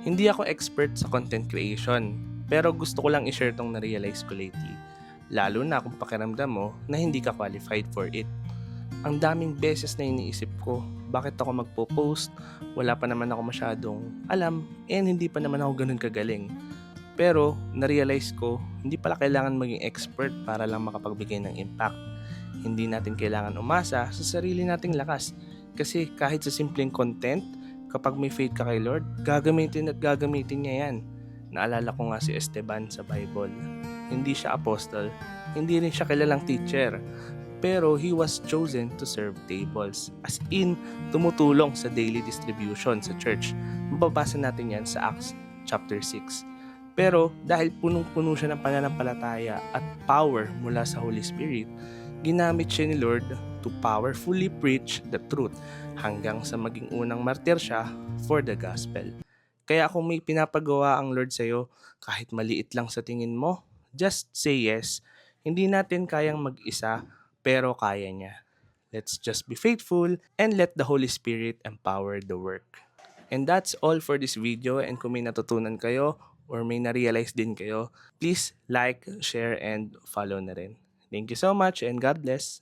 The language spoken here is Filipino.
Hindi ako expert sa content creation, pero gusto ko lang i-share tong na-realize ko lately. Lalo na kung pakiramdam mo na hindi ka qualified for it. Ang daming beses na iniisip ko, bakit ako magpo-post, wala pa naman ako masyadong alam, and hindi pa naman ako ganun kagaling. Pero, na-realize ko, hindi pala kailangan maging expert para lang makapagbigay ng impact. Hindi natin kailangan umasa sa sarili nating lakas. Kasi kahit sa simpleng content, kapag may faith ka kay Lord, gagamitin at gagamitin niya yan. Naalala ko nga si Esteban sa Bible. Hindi siya apostle, hindi rin siya kilalang teacher, pero he was chosen to serve tables. As in, tumutulong sa daily distribution sa church. Mababasa natin yan sa Acts chapter 6. Pero dahil punong-puno siya ng pananampalataya at power mula sa Holy Spirit, ginamit siya ni Lord to powerfully preach the truth hanggang sa maging unang martir siya for the gospel. Kaya kung may pinapagawa ang Lord sa'yo, kahit maliit lang sa tingin mo, just say yes. Hindi natin kayang mag-isa, pero kaya niya. Let's just be faithful and let the Holy Spirit empower the work. And that's all for this video, and kung may natutunan kayo or may na-realize din kayo, please like, share, and follow na rin. Thank you so much and God bless!